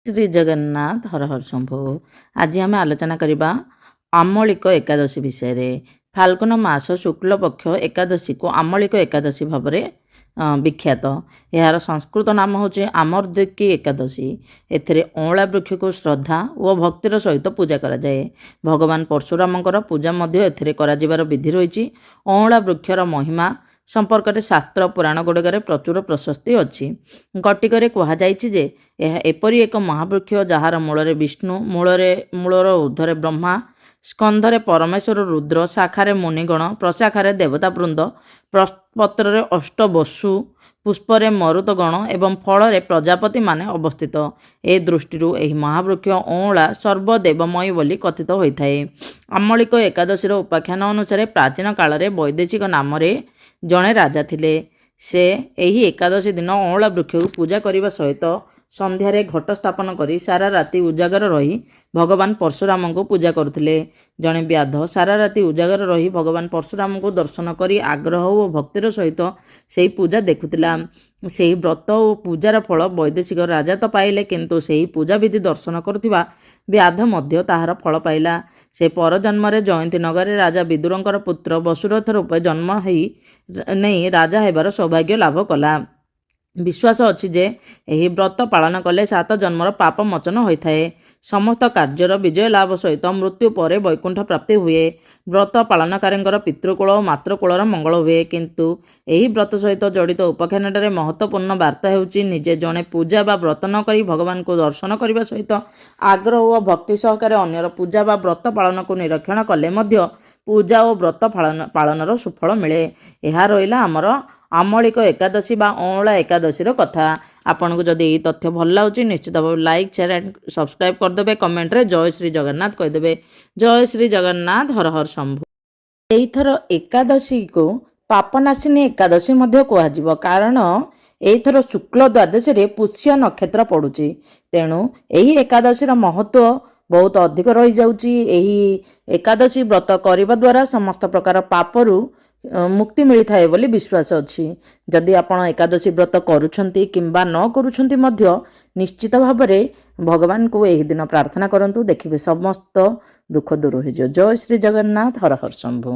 ଶ୍ରୀ ଜଗନ୍ନାଥ ହର ହର ଶମ୍ଭୁ। ଆଜି ଆମେ ଆଲୋଚନା କରିବା ଆମଳିକ ଏକାଦଶୀ ବିଷୟରେ। ଫାଲ୍ଗୁନ ମାସ ଶୁକ୍ଲପକ୍ଷ ଏକାଦଶୀକୁ ଆମଳିକ ଏକାଦଶୀ ଭାବରେ ବିଖ୍ୟାତ। ଏହାର ସଂସ୍କୃତ ନାମ ହେଉଛି ଆମର୍ଦ୍ୟୁକି ଏକାଦଶୀ। ଏଥିରେ ଅଁଳା ବୃକ୍ଷକୁ ଶ୍ରଦ୍ଧା ଓ ଭକ୍ତିର ସହିତ ପୂଜା କରାଯାଏ। ଭଗବାନ ପରଶୁରାମଙ୍କର ପୂଜା ମଧ୍ୟ ଏଥିରେ କରାଯିବାର ବିଧି ରହିଛି। ଅଁଳା ବୃକ୍ଷର ମହିମା ସମ୍ପର୍କରେ ଶାସ୍ତ୍ର ପୁରାଣ ଗୁଡ଼ିକରେ ପ୍ରଚୁର ପ୍ରଶସ୍ତି ଅଛି। ଗଟିକରେ କୁହାଯାଇଛି ଯେ ଏହା ଏପରି ଏକ ମହାବୃକ୍ଷ ଯାହାର ମୂଳରେ ବିଷ୍ଣୁ, ମୂଳର ଉର୍ଦ୍ଧ୍ୱରେ ବ୍ରହ୍ମା, ସ୍କନ୍ଧରେ ପରମେଶ୍ୱର ରୁଦ୍ର, ଶାଖାରେ ମୁନିଗଣ, ପ୍ରଶାଖାରେ ଦେବତା ବୃନ୍ଦ, ପତ୍ରରେ ଅଷ୍ଟବସୁ, ପୁଷ୍ପରେ ମରୁତଗଣ ଏବଂ ଫଳରେ ପ୍ରଜାପତିମାନେ ଅବସ୍ଥିତ। ଏ ଦୃଷ୍ଟିରୁ ଏହି ମହାବୃକ୍ଷ ଅଁଳା ସର୍ବଦେବମୟ ବୋଲି କଥିତ ହୋଇଥାଏ। ଆମଳିକ ଏକାଦଶୀର ଉପାଖ୍ୟାନ ଅନୁସାରେ ପ୍ରାଚୀନ କାଳରେ ବୈଦେଶିକ ନାମରେ ଜଣେ ରାଜା ଥିଲେ। ସେ ଏହି ଏକାଦଶୀ ଦିନ ଅଁଳା ବୃକ୍ଷକୁ ପୂଜା କରିବା ସହିତ ସନ୍ଧ୍ୟାରେ ଘଟ ସ୍ଥାପନ କରି ସାରା ରାତି ଉଜାଗର ରହି ଭଗବାନ ପରଶୁରାମଙ୍କୁ ପୂଜା କରୁଥିଲେ। ଜଣେ ବ୍ୟାଧ ସାରା ରାତି ଉଜାଗର ରହି ଭଗବାନ ପରଶୁରାମଙ୍କୁ ଦର୍ଶନ କରି ଆଗ୍ରହ ଓ ଭକ୍ତିର ସହିତ ସେହି ପୂଜା ଦେଖୁଥିଲା। ସେହି ବ୍ରତ ଓ ପୂଜାର ଫଳ ବୈଦେଶିକ ରାଜା ତ ପାଇଲେ, କିନ୍ତୁ ସେହି ପୂଜାବିଧି ଦର୍ଶନ କରୁଥିବା ବ୍ୟାଧ ମଧ୍ୟ ତାହାର ଫଳ ପାଇଲା। ସେ ପରଜନ୍ମରେ ଜୟନ୍ତୀ ନଗରରେ ରାଜା ବିଦୁରଙ୍କର ପୁତ୍ର ବସୁରଥ ରୂପେ ଜନ୍ମ ନେଇ ରାଜା ହେବାର ସୌଭାଗ୍ୟ ଲାଭ କଲା। ବିଶ୍ୱାସ ଅଛି ଯେ ଏହି ବ୍ରତ ପାଳନ କଲେ 7 ଜନ୍ମର ପାପ ମୋଚନ ହୋଇଥାଏ। ସମସ୍ତ କାର୍ଯ୍ୟର ବିଜୟ ଲାଭ ସହିତ ମୃତ୍ୟୁ ପରେ ବୈକୁଣ୍ଠ ପ୍ରାପ୍ତି ହୁଏ। ବ୍ରତ ପାଳନକାରୀଙ୍କର ପିତୃକୁଳ ଓ ମାତୃକୁଳର ମଙ୍ଗଳ ହୁଏ। କିନ୍ତୁ ଏହି ବ୍ରତ ସହିତ ଜଡ଼ିତ ଉପାଖ୍ୟାନଟାରେ ମହତ୍ତ୍ୱପୂର୍ଣ୍ଣ ବାର୍ତ୍ତା ହେଉଛି, ନିଜେ ଜଣେ ପୂଜା ବା ବ୍ରତ ନ କରି ଭଗବାନଙ୍କୁ ଦର୍ଶନ କରିବା ସହିତ ଆଗ୍ରହ ଓ ଭକ୍ତି ସହକାରେ ଅନ୍ୟର ପୂଜା ବା ବ୍ରତ ପାଳନକୁ ନିରୀକ୍ଷଣ କଲେ ମଧ୍ୟ ପୂଜା ଓ ବ୍ରତ ପାଳନର ସୁଫଳ ମିଳେ। ଏହା ରହିଲା ଆମର ଆମଳିକ ଏକାଦଶୀ ବା ଅଁଳା ଏକାଦଶୀର କଥା। ଆପଣଙ୍କୁ ଯଦି ଏହି ତଥ୍ୟ ଭଲ ଲାଗୁଛି ନିଶ୍ଚିତ ଭାବେ ଲାଇକ୍, ସେୟାର ଆଣ୍ଡ ସବସ୍କ୍ରାଇବ୍ କରିଦେବେ। କମେଣ୍ଟରେ ଜୟ ଶ୍ରୀ ଜଗନ୍ନାଥ କହିଦେବେ। ଜୟ ଶ୍ରୀ ଜଗନ୍ନାଥ, ହର ହର ଶମ୍ଭୁ। ଏଇଥର ଏକାଦଶୀକୁ ପାପନାଶିନୀ ଏକାଦଶୀ ମଧ୍ୟ କୁହାଯିବ, କାରଣ ଏଇଥର ଶୁକ୍ଳ ଦ୍ୱାଦଶୀରେ ପୁଷ୍ୟ ନକ୍ଷତ୍ର ପଡ଼ୁଛି। ତେଣୁ ଏହି ଏକାଦଶୀର ମହତ୍ତ୍ୱ ବହୁତ ଅଧିକ ରହିଯାଉଛି। ଏହି ଏକାଦଶୀ ବ୍ରତ କରିବା ଦ୍ୱାରା ସମସ୍ତ ପ୍ରକାର ପାପରୁ ମୁକ୍ତି ମିଳିଥାଏ ବୋଲି ବିଶ୍ୱାସ ଅଛି। ଯଦି ଆପଣ ଏକାଦଶୀ ବ୍ରତ କରୁଛନ୍ତି କିମ୍ବା ନ କରୁଛନ୍ତି ମଧ୍ୟ ନିଶ୍ଚିତ ଭାବରେ ଭଗବାନଙ୍କୁ ଏହି ଦିନ ପ୍ରାର୍ଥନା କରନ୍ତୁ, ଦେଖିବେ ସମସ୍ତ ଦୁଃଖ ଦୂର ହୋଇଯିବ। ଜୟ ଶ୍ରୀ ଜଗନ୍ନାଥ, ହର ହର ଶମ୍ଭୁ।